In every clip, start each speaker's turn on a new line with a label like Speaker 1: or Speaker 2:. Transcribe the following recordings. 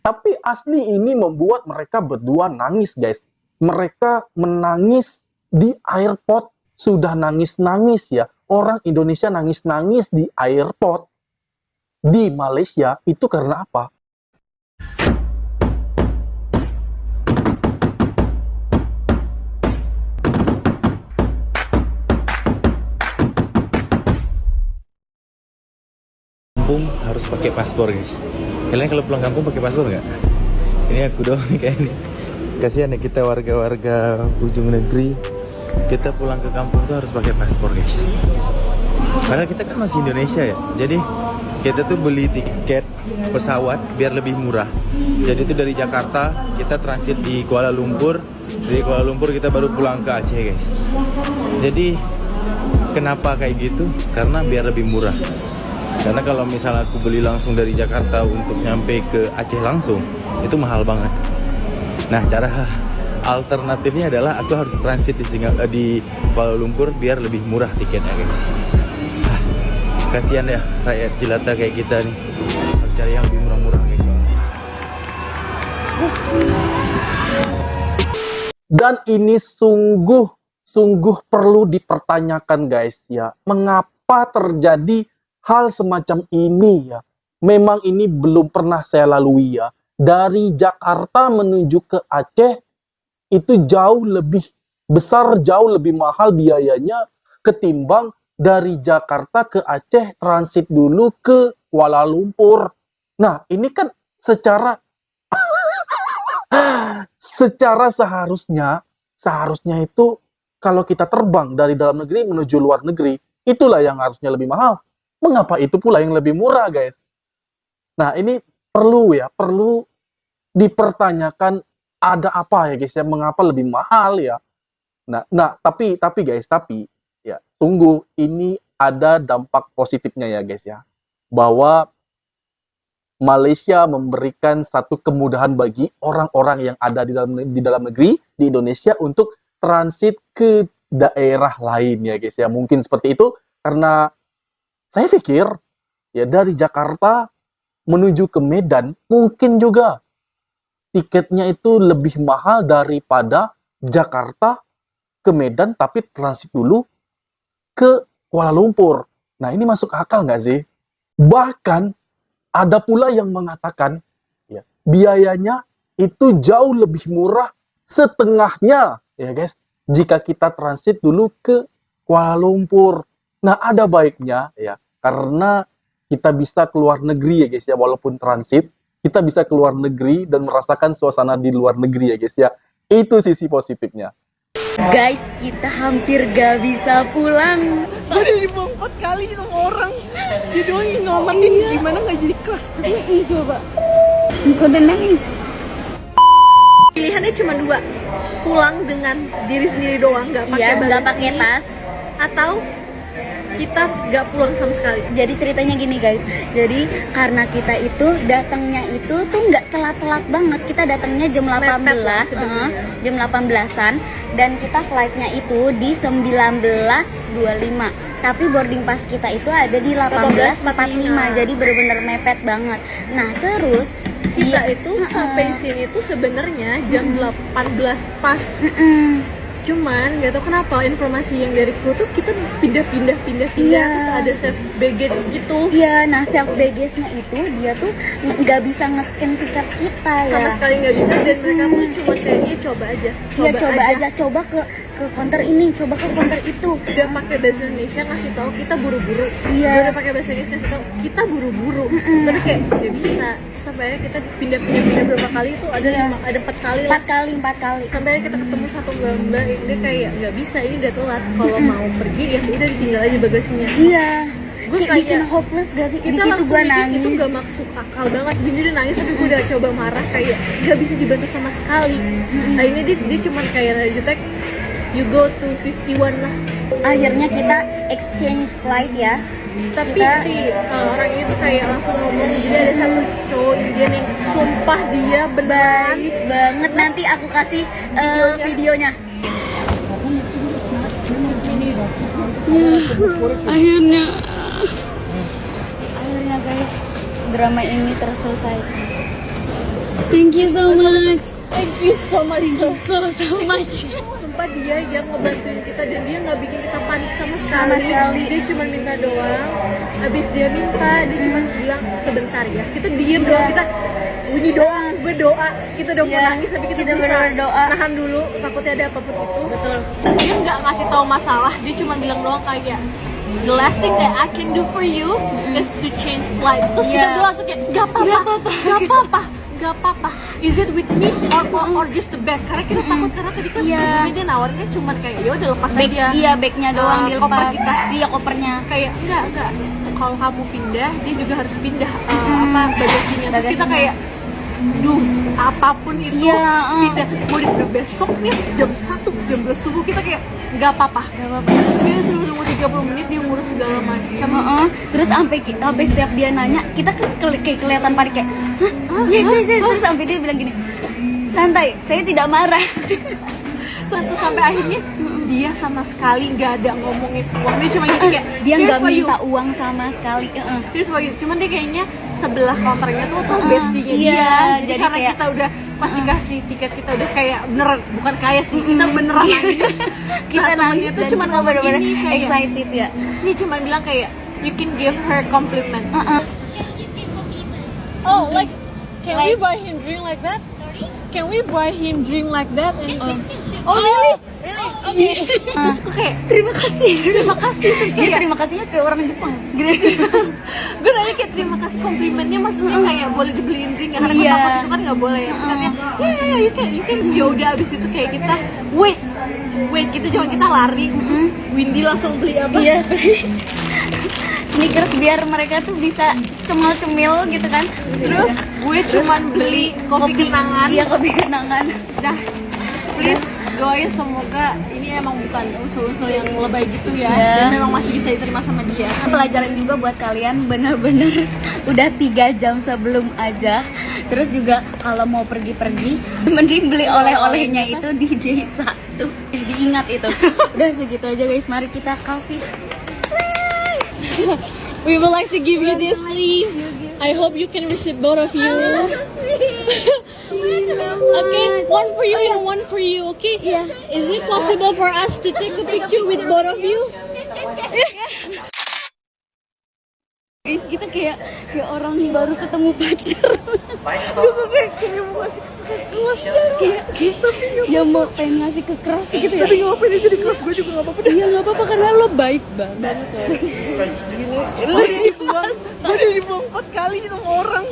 Speaker 1: Tapi asli ini membuat mereka berdua nangis, guys. Mereka menangis di airport. Sudah nangis-nangis ya. Orang Indonesia nangis-nangis di airport di Malaysia. Itu karena apa?
Speaker 2: Kampung harus pakai paspor, guys. Kalian kalau pulang kampung pakai paspor nggak? Ini aku doang nih kayak ini. Kasihan ya kita warga-warga ujung negeri. Kita pulang ke kampung tuh harus pakai paspor, guys. Karena kita kan masih Indonesia ya. Jadi kita tuh beli tiket pesawat biar lebih murah. Jadi itu dari Jakarta kita transit di Kuala Lumpur. Dari Kuala Lumpur kita baru pulang ke Aceh, guys. Jadi kenapa kayak gitu? Karena biar lebih murah. Karena kalau misalnya aku beli langsung dari Jakarta untuk nyampe ke Aceh langsung, itu mahal banget. Nah, cara alternatifnya adalah aku harus transit di Kuala Lumpur biar lebih murah tiketnya, guys. Kasihan ya rakyat jelata kayak kita nih, harus cari yang lebih murah-murah, guys.
Speaker 1: Dan ini sungguh perlu dipertanyakan, guys ya. Mengapa terjadi hal semacam ini ya? Memang ini belum pernah saya lalui ya. Dari Jakarta menuju ke Aceh itu jauh lebih besar, jauh lebih mahal biayanya ketimbang dari Jakarta ke Aceh transit dulu ke Kuala Lumpur. Nah, ini kan secara seharusnya itu kalau kita terbang dari dalam negeri menuju luar negeri, itulah yang harusnya lebih mahal. Mengapa itu pula yang lebih murah, guys? Nah, ini perlu dipertanyakan ada apa ya, guys ya? Mengapa lebih mahal ya? Nah, tapi guys, ya, sungguh ini ada dampak positifnya ya, guys ya. Bahwa Malaysia memberikan satu kemudahan bagi orang-orang yang ada di dalam negeri di Indonesia untuk transit ke daerah lain ya, guys ya. Mungkin seperti itu karena saya pikir ya dari Jakarta menuju ke Medan mungkin juga tiketnya itu lebih mahal daripada Jakarta ke Medan tapi transit dulu ke Kuala Lumpur. Nah, ini masuk akal nggak sih? Bahkan ada pula yang mengatakan ya, biayanya itu jauh lebih murah setengahnya ya, guys, jika kita transit dulu ke Kuala Lumpur. Nah, ada baiknya ya, karena kita bisa keluar negeri ya, guys ya, walaupun transit, kita bisa keluar negeri dan merasakan suasana di luar negeri ya, guys ya. Itu sisi positifnya.
Speaker 3: Guys, kita hampir gak bisa pulang.
Speaker 4: Gue udah dibuang 4 kali sama orang. Dia doang yang ngamatin gimana gak jadi kelas. Coba.
Speaker 3: Kok udah nangis?
Speaker 4: Pilihannya cuma 2. Pulang dengan diri sendiri doang, gak pakai
Speaker 3: Iya, gak pakai tas.
Speaker 4: atau kita gak pulang sama sekali.
Speaker 3: Jadi ceritanya gini, guys. Jadi karena kita itu datangnya itu tuh nggak telat-telat banget. Kita datangnya jam 18, jam 18-an, dan kita flightnya itu di 19.25. Tapi boarding pass kita itu ada di 18.45. Jadi bener-bener mepet banget. Nah, terus
Speaker 4: Kita itu sampai sini tuh sebenarnya jam 18 pas. Cuman gak tau kenapa informasi yang dari kru tuh kita harus pindah,
Speaker 3: Iya.
Speaker 4: terus ada safe baggage gitu.
Speaker 3: Iya, nah self baggage-nya itu dia tuh nggak bisa nge-scan tiket kita ya.
Speaker 4: Sama sekali nggak bisa, dan mereka tuh cuma kayaknya coba aja.
Speaker 3: Iya, coba aja, coba ke counter ini, coba ke counter itu.
Speaker 4: Udah pakai bahasa Indonesia ngasih tahu kita buru-buru.
Speaker 3: Iya.
Speaker 4: Udah pakai bahasa Inggris ngasih tahu kita buru-buru. Tapi kayak nggak bisa. Sampai akhirnya kita pindah berapa kali itu ada
Speaker 3: Iya.
Speaker 4: ada 4 kali lah.
Speaker 3: 4 kali.
Speaker 4: Sampai akhirnya kita ketemu satu gambar, dia kayak nggak bisa, ini udah telat. Kalau mau pergi ya udah ditinggal aja bagasinya.
Speaker 3: Iya.
Speaker 4: Gue
Speaker 3: Kayak bikin hopeless gak sih? Di
Speaker 4: kita
Speaker 3: situ
Speaker 4: langsung
Speaker 3: gue
Speaker 4: mikir
Speaker 3: nangis.
Speaker 4: itu gak masuk akal banget. Gini dia nangis tapi gue udah coba marah kayak gak bisa dibantu sama sekali. Nah ini dia cuman kayak jutek, you go to 51 lah.
Speaker 3: Akhirnya kita exchange flight ya.
Speaker 4: Tapi
Speaker 3: Kita-
Speaker 4: si orang ini tuh kayak langsung ngomong, dia ada satu cowok Indian yang sumpah dia beneran
Speaker 3: Baik banget. Nanti aku kasih videonya. Akhirnya guys, drama ini terselesai. Thank you so much.
Speaker 4: Thank you so much.
Speaker 3: So much.
Speaker 4: Sumpah dia yang ngebantuin kita dan dia nggak bikin kita panik sama
Speaker 3: Sama sekali.
Speaker 4: Dia cuma minta doang. Habis dia minta, dia cuma bilang sebentar ya. Kita diem doang, kita bunyi doang, berdoa. Kita udah mau nangis tapi kita berusaha
Speaker 3: berdoa.
Speaker 4: nahan dulu. Takutnya ada apapun itu.
Speaker 3: Betul.
Speaker 4: Dia nggak ngasih tahu masalah, dia cuma bilang doang kayak the last thing that I can do for you is to change flight. Terus kita
Speaker 3: Yeah.
Speaker 4: bilang langsung kayak gak apa-apa. Is it with me or just the bag? Karena kita takut karena tadi kan
Speaker 3: Yeah.
Speaker 4: sebelumnya dia nawarnya cuma kayak ya udah lepas
Speaker 3: Bag,
Speaker 4: aja.
Speaker 3: iya bagnya doang
Speaker 4: koper
Speaker 3: dilepas.
Speaker 4: kita.
Speaker 3: Iya kopernya.
Speaker 4: Kayak enggak. Kalau kamu pindah, dia juga harus pindah bagasinya. Terus kita
Speaker 3: Bagasinya.
Speaker 4: kayak duh, apapun itu
Speaker 3: Iya,
Speaker 4: pindah. Mau dipindah besoknya jam 1, jam 2 subuh kita kayak nggak apa-apa. Terus kita suruh nunggu 30 menit dia ngurus segala macam.
Speaker 3: Terus sampai setiap dia nanya kita kayak kelihatan panik kayak hah yes terus sampai dia bilang gini santai saya tidak marah.
Speaker 4: Sampai akhirnya dia sama sekali nggak ada ngomongin uang, dia cuma gitu kayak
Speaker 3: Dia
Speaker 4: "Here's
Speaker 3: nggak
Speaker 4: for you."
Speaker 3: minta uang sama sekali.
Speaker 4: Here's for you. Cuman dia kayaknya sebelah counternya tuh bestie-nya
Speaker 3: iya,
Speaker 4: dia. Jadi
Speaker 3: jadi
Speaker 4: karena
Speaker 3: kayak-
Speaker 4: kita udah pas dikasih tiket kita udah kayak beneran, bukan kaya sih, kita beneran nangis.
Speaker 3: Kita
Speaker 4: Nah,
Speaker 3: nangis
Speaker 4: temennya tuh
Speaker 3: dan
Speaker 4: cuma
Speaker 3: kita
Speaker 4: ngomong
Speaker 3: bener-bener
Speaker 4: gini kayak
Speaker 3: excited ya.
Speaker 4: Dia cuma bilang kayak you can give her compliment. Oh, like can we buy him drink like that? Can we buy him drink like that? Oh, really? Terus aku kayak
Speaker 3: Terima kasih.
Speaker 4: terus
Speaker 3: Dia
Speaker 4: kayak
Speaker 3: terima kasihnya kayak orang Jepang gitu.
Speaker 4: gue nanya kayak terima kasih komplimennya, maksudnya kayak boleh dibeliin drink ya, karena
Speaker 3: Iya.
Speaker 4: takut itu kan nggak boleh ya. Terus katanya ya you can ya udah. Abis itu kayak kita wait gitu, cuma kita lari. Terus Windy langsung beli apa?
Speaker 3: Iya. Sneakers biar mereka tuh bisa cemil-cemil gitu kan.
Speaker 4: Terus gue cuman beli kopi kenangan.
Speaker 3: Iya kopi kenangan.
Speaker 4: Dah, please doain semoga ini emang bukan usul-usul yang lebay gitu ya,
Speaker 3: Iya.
Speaker 4: dan memang masih bisa diterima sama dia.
Speaker 3: Pelajaran juga buat kalian bener-bener udah 3 jam sebelum aja. Terus juga kalau mau pergi-pergi mending beli oleh-olehnya itu di J1. Jadi ingat itu. Udah segitu aja guys, mari kita kasih.
Speaker 4: We would like to give you this, please. I hope you can receive both of you. Okay, one for you and one for you. Okay.
Speaker 3: Yeah.
Speaker 4: Is it possible for us to take a picture with both of you?
Speaker 3: Guys, kita kayak orang baru ketemu pacar. Gue kayak mau ngasih ke keras, kayak ya mau pengen ngasih ke keras gitu ya.
Speaker 4: Tapi nggak apa-apa, dia jadi kelas gue juga nggak apa-apa.
Speaker 3: Iya nggak apa-apa karena lo baik banget.
Speaker 4: Gue udah dibuang 4 kali sama orang.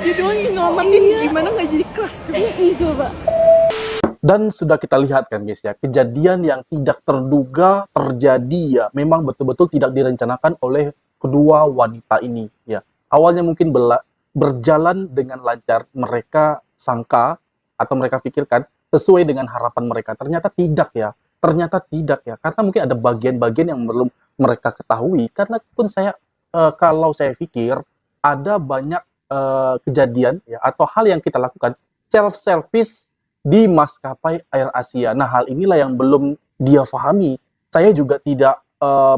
Speaker 4: Dia doang yang ngamatin, gimana nggak jadi kelas?
Speaker 3: Coba.
Speaker 1: Dan sudah kita lihat kan guys ya, kejadian yang tidak terduga terjadi ya, memang betul-betul tidak direncanakan oleh kedua wanita ini ya. Awalnya mungkin berjalan dengan lancar, mereka sangka atau mereka pikirkan sesuai dengan harapan mereka. Ternyata tidak ya. Karena mungkin ada bagian-bagian yang belum mereka ketahui. Karena pun kalau saya pikir ada banyak kejadian ya atau hal yang kita lakukan self-service di maskapai Air Asia. Nah, hal inilah yang belum dia pahami. Saya juga tidak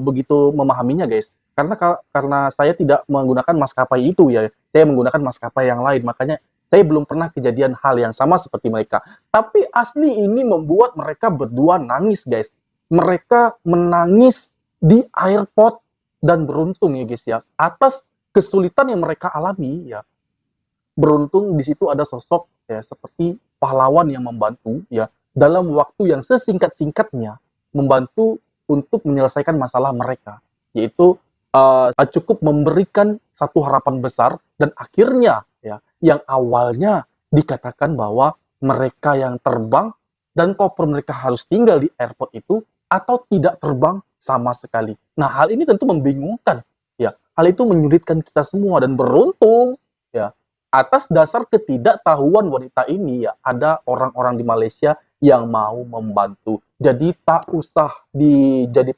Speaker 1: begitu memahaminya, guys. Karena saya tidak menggunakan maskapai itu ya. Saya menggunakan maskapai yang lain. Makanya saya belum pernah kejadian hal yang sama seperti mereka. Tapi asli ini membuat mereka berdua nangis, guys. Mereka menangis di airport dan beruntung ya, guys ya. Atas kesulitan yang mereka alami ya. Beruntung di situ ada sosok ya seperti pahlawan yang membantu ya dalam waktu yang sesingkat-singkatnya membantu untuk menyelesaikan masalah mereka, yaitu cukup memberikan satu harapan besar. Dan akhirnya ya yang awalnya dikatakan bahwa mereka yang terbang dan koper mereka harus tinggal di airport itu atau tidak terbang sama sekali. Nah, hal ini tentu membingungkan ya. Hal itu menyulitkan kita semua dan beruntung ya atas dasar ketidaktahuan wanita ini ya ada orang-orang di Malaysia yang mau membantu. Jadi tak usah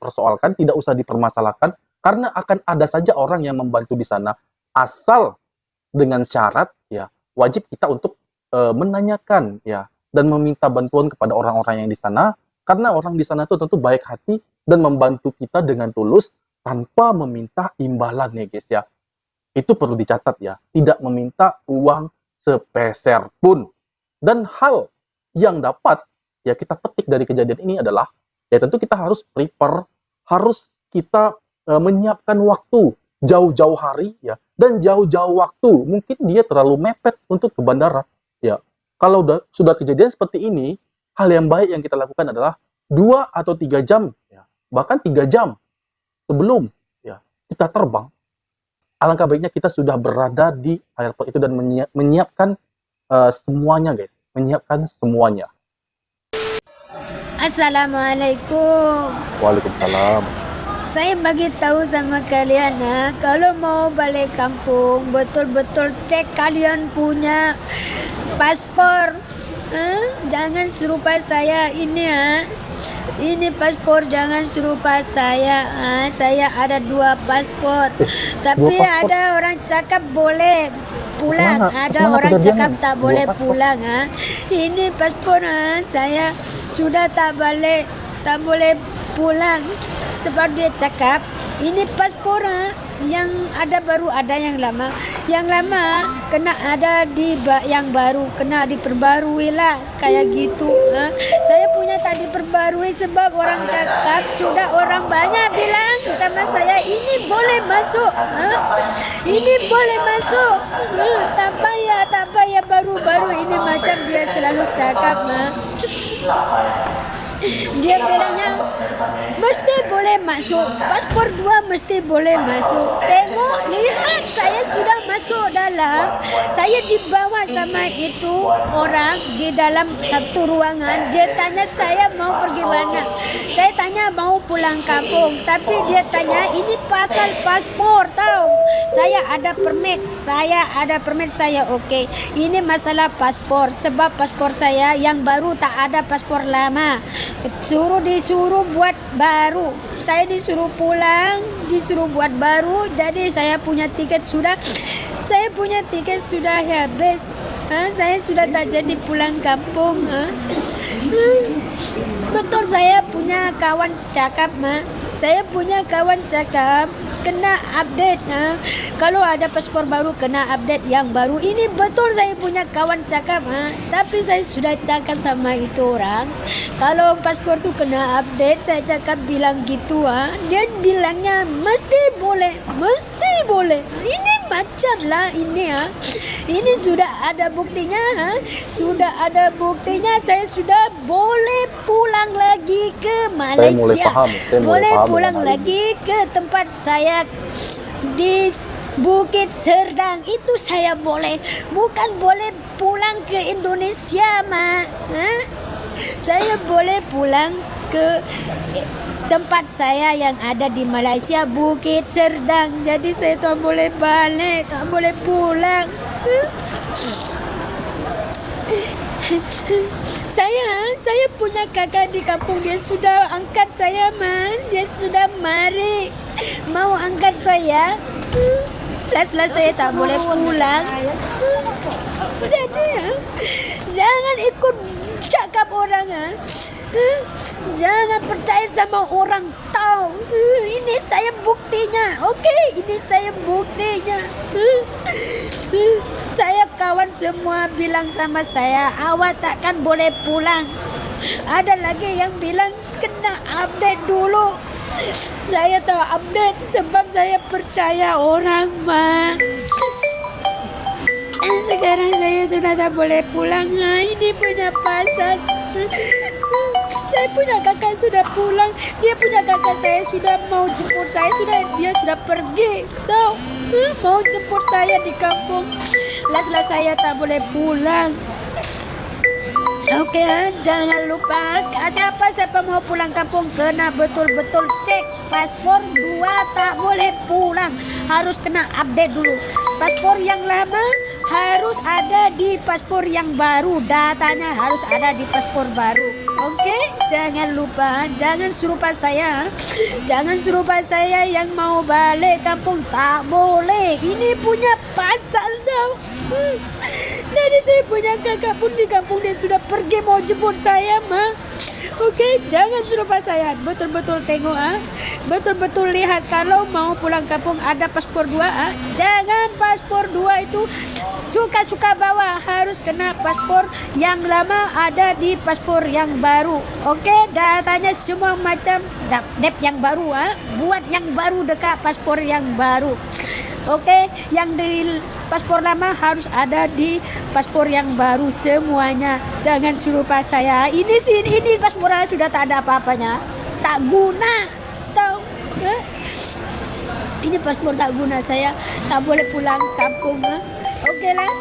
Speaker 1: persoalkan, tidak usah dipermasalahkan karena akan ada saja orang yang membantu di sana, asal dengan syarat ya wajib kita untuk menanyakan ya dan meminta bantuan kepada orang-orang yang di sana, karena orang di sana itu tentu baik hati dan membantu kita dengan tulus tanpa meminta imbalan ya guys ya. Itu perlu dicatat ya, tidak meminta uang sepeser pun Dan hal yang dapat ya kita petik dari kejadian ini adalah ya tentu kita harus prepare, harus kita menyiapkan waktu jauh-jauh hari ya, dan jauh-jauh waktu. Mungkin dia terlalu mepet untuk ke bandara ya. Kalau sudah kejadian seperti ini, hal yang baik yang kita lakukan adalah 2 atau 3 jam ya, bahkan 3 jam sebelum ya kita terbang, alangkah baiknya kita sudah berada di airport itu dan menyiapkan semuanya guys, menyiapkan semuanya.
Speaker 5: Assalamualaikum.
Speaker 1: Waalaikumsalam.
Speaker 5: Saya bagi tahu sama kalian kalau mau balik kampung betul-betul cek kalian punya paspor. Jangan serupa saya ini Ini paspor jangan serupa saya. Saya ada 2 paspor. Tapi
Speaker 1: paspor.
Speaker 5: ada orang cakap boleh pulang, ada orang cakap tak boleh pulang. Ini paspor saya sudah tak boleh pulang. Sebab dia cakap ini paspor yang ada baru, ada yang lama. Yang lama kena ada yang baru, kena diperbarui lah kayak gitu. Saya punya tak diperbarui sebab orang cakap sudah orang banyak bilang sama saya ini boleh masuk. Ini boleh masuk. Tak payah baru-baru ini macam dia selalu cakap. Dia bilangnya mesti boleh masuk, paspor 2 mesti boleh masuk. Tengok, lihat saya sudah masuk dalam. Saya dibawa sama itu orang di dalam satu ruangan. Dia tanya saya mau pergi mana. Saya tanya mau pulang kampung, tapi dia tanya ini pasal paspor tahu. Saya ada permit, saya okey. Ini masalah paspor sebab paspor saya yang baru tak ada paspor lama. Disuruh buat baru. Saya disuruh pulang, disuruh buat baru. Jadi saya punya tiket sudah habis. Saya sudah tak jadi pulang kampung. Betul saya punya kawan cakap kena update. Kalau ada paspor baru kena update yang baru. Ini betul saya punya kawan cakap. Tapi saya sudah cakap sama itu orang, kalau paspor tu kena update, saya cakap bilang gitu. Dia bilangnya mesti boleh. Ini macam lah ini. Ini sudah ada buktinya. Saya sudah boleh pulang lagi ke Malaysia. Boleh pulang lagi ke tempat saya di Bukit Serdang. Itu saya boleh. Bukan boleh pulang ke Indonesia, Saya boleh pulang ke tempat saya yang ada di Malaysia, Bukit Serdang. Jadi saya tak boleh balik, tak boleh pulang. Saya punya kakak di kampung, dia sudah angkat saya, Dia sudah mari mau angkat saya. Last saya tak boleh pulang. Jadi jangan ikut cakap orang. Jangan percaya sama orang tahu. Ini saya buktinya. Okey, ini saya buktinya. Saya kawan semua bilang sama saya, awak takkan boleh pulang. Ada lagi yang bilang kena update dulu. Saya tak update sebab saya percaya orang, Sekarang saya sudah tak boleh pulang. Ini punya pasal. Saya punya kakak sudah pulang. Dia punya kakak saya sudah mau jemput saya. Dia sudah pergi. Tahu? Mau jemput saya di kampung. Last saya tak boleh pulang. Okey, jangan lupa siapa mau pulang kampung kena betul-betul cek paspor 2, tak boleh pulang. Harus kena update dulu. Paspor yang lama harus ada di paspor yang baru. Datanya harus ada di paspor baru. Okey, jangan lupa, jangan serupa saya. Jangan serupa saya yang mau balik kampung, tak boleh. Ini punya pasal tau. Jadi saya punya kakak pun di kampung, dia sudah pergi mau jemput saya, Okey, jangan serupa saya. Betul-betul tengok, Betul-betul lihat kalau mau pulang kampung ada paspor 2, Jangan paspor 2 itu suka-suka bawa harus kena paspor yang lama ada di paspor yang baru. Oke, datanya semua macam dep yang baru, buat yang baru dekat paspor yang baru. Oke, yang di paspor lama harus ada di paspor yang baru semuanya. Jangan lupa saya. Ini paspor sudah tak ada apa-apanya. Tak guna. Tahu? Ini paspor tak guna, saya tak boleh pulang kampung. Oke lah.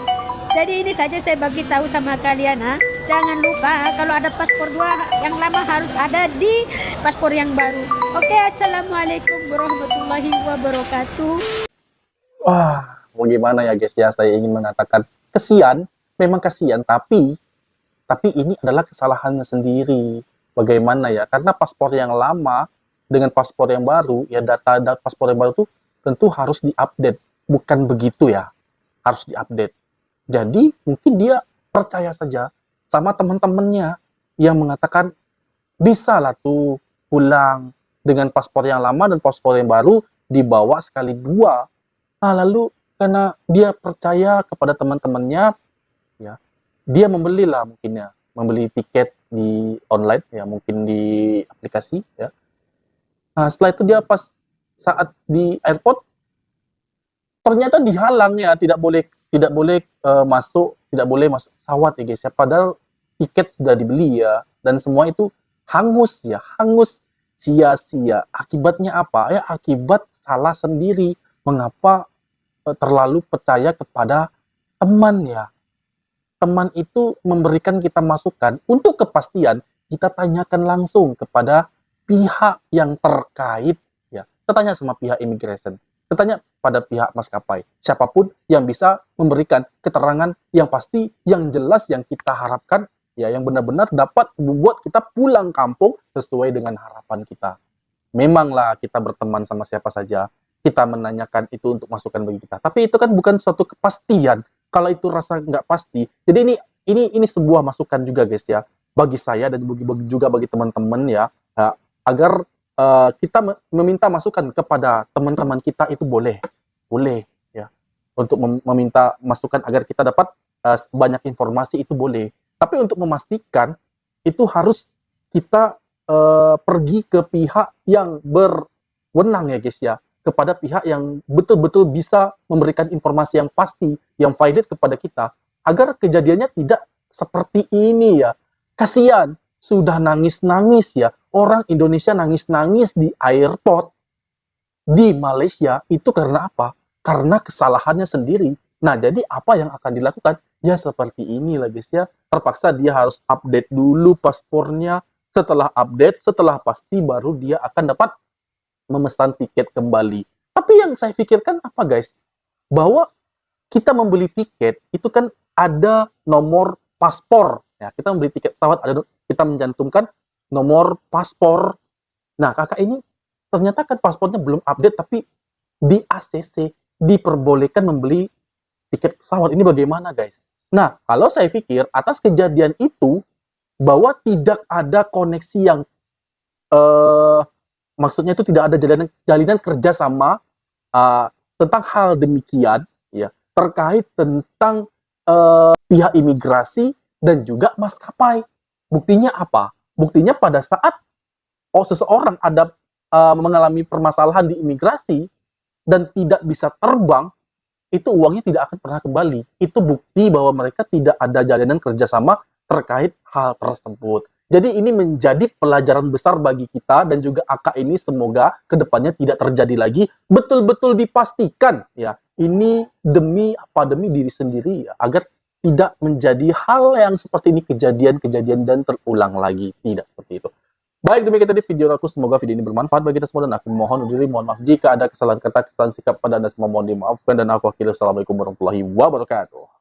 Speaker 5: Jadi ini saja saya bagi tahu sama kalian. Jangan lupa kalau ada paspor 2 yang lama harus ada di paspor yang baru. Oke, assalamualaikum warahmatullahi wabarakatuh.
Speaker 1: Wah, mau gimana ya guys ya, saya ingin mengatakan kesian, memang kesian, tapi ini adalah kesalahannya sendiri. Bagaimana ya? Karena paspor yang lama dengan paspor yang baru, ya data paspor yang baru itu tentu harus diupdate. Bukan begitu ya, harus diupdate. Jadi mungkin dia percaya saja sama teman-temannya yang mengatakan bisa lah tuh pulang dengan paspor yang lama dan paspor yang baru dibawa sekali 2. Nah, lalu karena dia percaya kepada teman-temannya, ya, dia membelilah mungkin ya, membeli tiket di online ya, mungkin di aplikasi ya. Nah, setelah itu dia pas saat di airport ternyata dihalang ya, tidak boleh masuk pesawat ya guys ya. Padahal tiket sudah dibeli ya, dan semua itu hangus sia-sia. Akibatnya apa? Ya akibat salah sendiri. Mengapa terlalu percaya kepada teman ya? Teman itu memberikan kita masukan. Untuk kepastian, kita tanyakan langsung kepada pihak yang terkait ya. Kita tanya sama pihak immigration. Kita tanya pada pihak maskapai. Siapapun yang bisa memberikan keterangan yang pasti, yang jelas, yang kita harapkan ya, yang benar-benar dapat membuat kita pulang kampung sesuai dengan harapan kita. Memanglah kita berteman sama siapa saja, kita menanyakan itu untuk masukan bagi kita. Tapi itu kan bukan suatu kepastian. Kalau itu rasa nggak pasti. Jadi ini sebuah masukan juga guys ya, bagi saya dan juga bagi teman-teman ya, agar kita meminta masukan kepada teman-teman kita itu boleh ya, untuk meminta masukan agar kita dapat banyak informasi itu boleh. Tapi untuk memastikan itu harus kita pergi ke pihak yang berwenang ya guys ya, kepada pihak yang betul-betul bisa memberikan informasi yang pasti, yang valid kepada kita, agar kejadiannya tidak seperti ini ya. Kasihan, sudah nangis-nangis ya, orang Indonesia nangis-nangis di airport di Malaysia, itu karena apa? Karena kesalahannya sendiri. Nah, jadi apa yang akan dilakukan? Ya seperti ini lah guys ya, terpaksa dia harus update dulu paspornya, setelah update, setelah pasti baru dia akan dapat memesan tiket kembali. Tapi yang saya pikirkan apa guys? Bahwa kita membeli tiket itu kan ada nomor paspor. Ya, kita membeli tiket pesawat, kita mencantumkan nomor paspor. Nah, kakak ini ternyata kan paspornya belum update, tapi di ACC diperbolehkan membeli tiket pesawat. Ini bagaimana guys? Nah, kalau saya pikir atas kejadian itu, bahwa tidak ada koneksi yang maksudnya itu tidak ada jalinan kerjasama tentang hal demikian ya, terkait tentang pihak imigrasi dan juga maskapai. Buktinya apa? Buktinya pada saat seseorang ada mengalami permasalahan di imigrasi dan tidak bisa terbang, itu uangnya tidak akan pernah kembali. Itu bukti bahwa mereka tidak ada jalinan kerjasama terkait hal tersebut. Jadi ini menjadi pelajaran besar bagi kita dan juga AK ini, semoga kedepannya tidak terjadi lagi. Betul-betul dipastikan ya, ini demi diri sendiri ya, agar tidak menjadi hal yang seperti ini, kejadian-kejadian dan terulang lagi. Tidak seperti itu. Baik, demikian tadi video aku. Semoga video ini bermanfaat bagi kita semua, dan aku mohon undur diri, mohon maaf jika ada kesalahan kata, kesalahan sikap pada Anda semua, mohon dimaafkan, dan aku akhiri. Assalamualaikum warahmatullahi wabarakatuh.